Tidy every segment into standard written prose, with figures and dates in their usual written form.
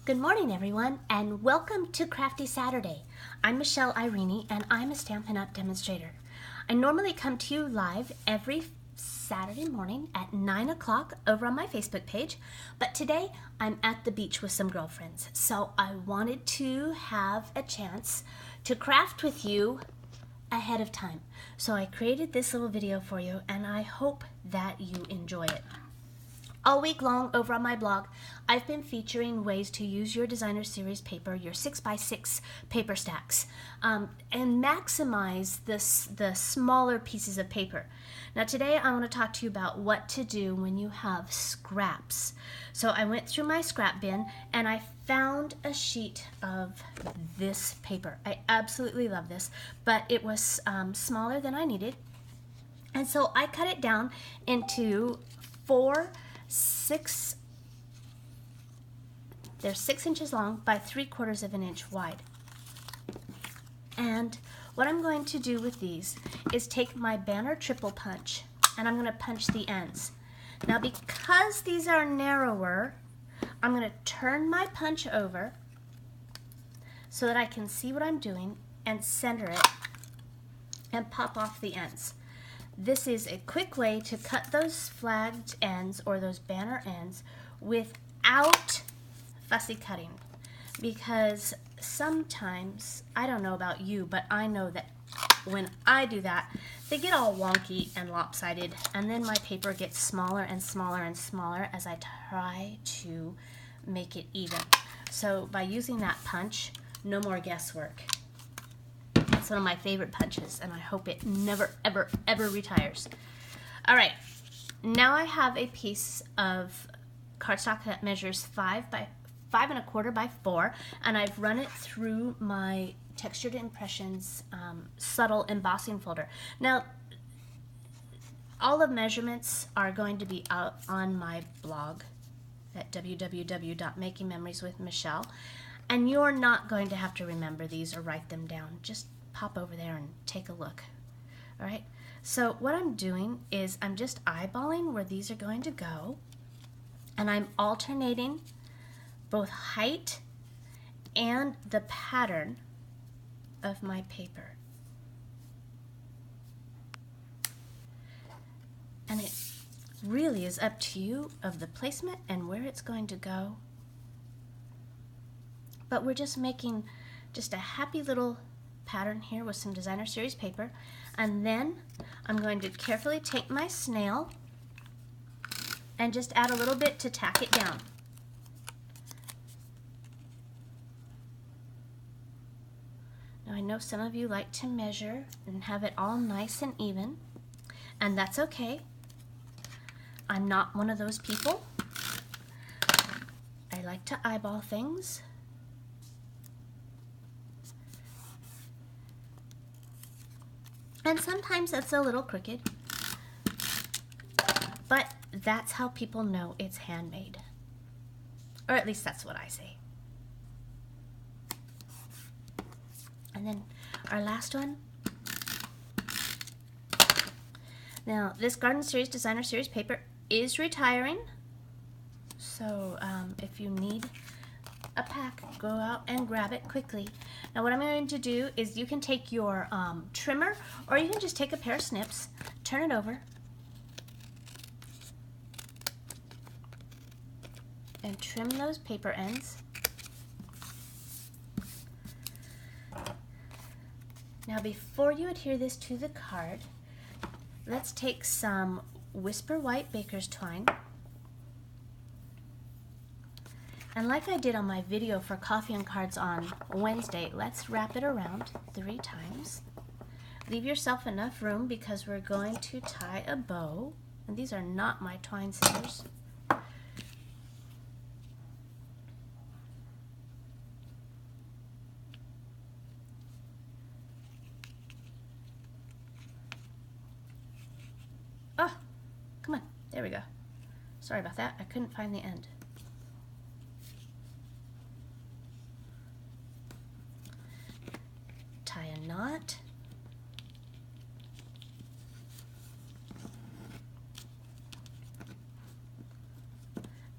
Good morning, everyone, and welcome to Crafty Saturday. I'm Michelle Irene, and I'm a Stampin' Up! Demonstrator. I normally come to you live every Saturday morning at 9 o'clock over on my Facebook page, but today I'm at the beach with some girlfriends, so I wanted to have a chance to craft with you ahead of time. So I created this little video for you, and I hope that you enjoy it. All week long over on my blog, I've been featuring ways to use your designer series paper, your 6x6 paper stacks, and maximize the smaller pieces of paper. Now today I want to talk to you about what to do when you have scraps. So I went through my scrap bin and I found a sheet of this paper. I absolutely love this, but it was smaller than I needed. And so I cut it down into they're 6 inches long by 3/4 of an inch wide. And what I'm going to do with these is take my banner triple punch and I'm going to punch the ends. Now because these are narrower, I'm going to turn my punch over so that I can see what I'm doing and center it and pop off the ends. This is a quick way to cut those flagged ends or those banner ends without fussy cutting, because sometimes, I don't know about you, but I know that when I do that, they get all wonky and lopsided, and then my paper gets smaller and smaller and smaller as I try to make it even. So by using that punch, no more guesswork. It's one of my favorite punches, and I hope it never, ever, ever retires. All right, now I have a piece of cardstock that measures 5 by 5 1/4 by 4, and I've run it through my Textured Impressions subtle embossing folder. Now, all the measurements are going to be out on my blog at www.makingmemorieswithmichelle, and you're not going to have to remember these or write them down. Just pop over there and take a look. All right, so what I'm doing is I'm just eyeballing where these are going to go, and I'm alternating both height and the pattern of my paper. And it really is up to you of the placement and where it's going to go. But we're just making just a happy little pattern here with some designer series paper, and then I'm going to carefully take my snail and just add a little bit to tack it down. Now I know some of you like to measure and have it all nice and even, and that's okay. I'm not one of those people. I like to eyeball things. And sometimes it's a little crooked, but that's how people know it's handmade. Or at least that's what I say. And then our last one. Now, this Garden Series Designer Series paper is retiring. So if you need a pack, go out and grab it quickly. Now what I'm going to do is you can take your trimmer, or you can just take a pair of snips, turn it over, and trim those paper ends. Now before you adhere this to the card, let's take some Whisper White Baker's Twine. And like I did on my video for Coffee and Cards on Wednesday, let's wrap it around 3 times. Leave yourself enough room because we're going to tie a bow. And these are not my twine scissors. Oh, come on. There we go. Sorry about that. I couldn't find the end. Tie a knot.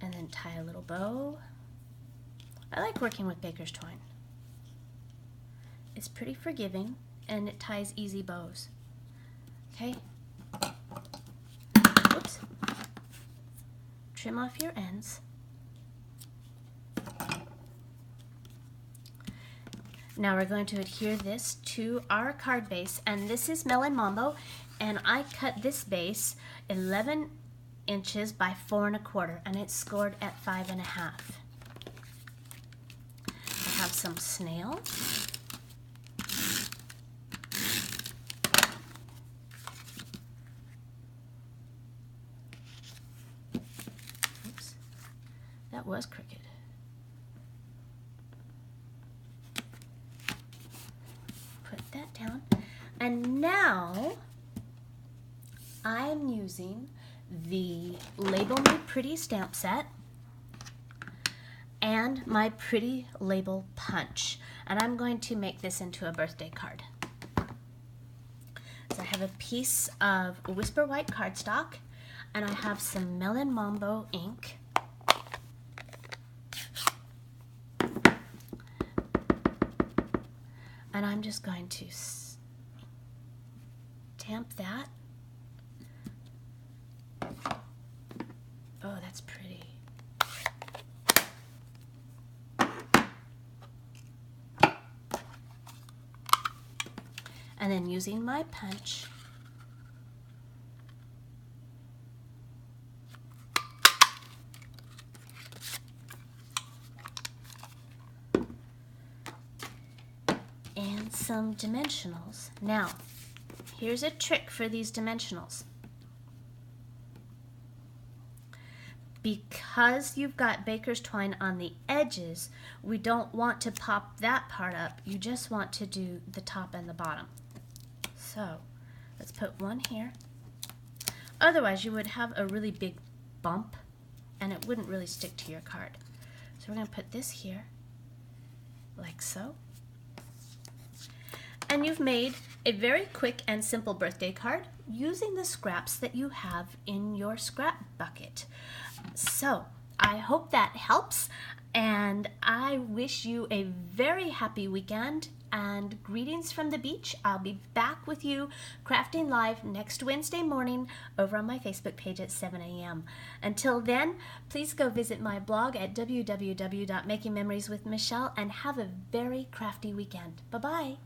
And then tie a little bow. I like working with baker's twine. It's pretty forgiving and it ties easy bows. Okay? Oops. Trim off your ends. Now we're going to adhere this to our card base, and this is Melon Mambo, and I cut this base 11 inches by 4 1/4, and it's scored at 5 1/2. I have some snail. Oops, that was crooked. Put that down, and now I'm using the Label Me Pretty stamp set and my Pretty Label punch, and I'm going to make this into a birthday card. So I have a piece of Whisper White cardstock, and I have some Melon Mambo ink. And I'm just going to stamp that. Oh, that's pretty. And then using my punch, and some dimensionals. Now, here's a trick for these dimensionals. Because you've got baker's twine on the edges, we don't want to pop that part up. You just want to do the top and the bottom. So let's put one here. Otherwise, you would have a really big bump and it wouldn't really stick to your card. So we're going to put this here, like so. And you've made a very quick and simple birthday card using the scraps that you have in your scrap bucket. So I hope that helps, and I wish you a very happy weekend and greetings from the beach. I'll be back with you crafting live next Wednesday morning over on my Facebook page at 7 a.m. Until then, please go visit my blog at www.makingmemorieswithmichelle and have a very crafty weekend. Bye-bye.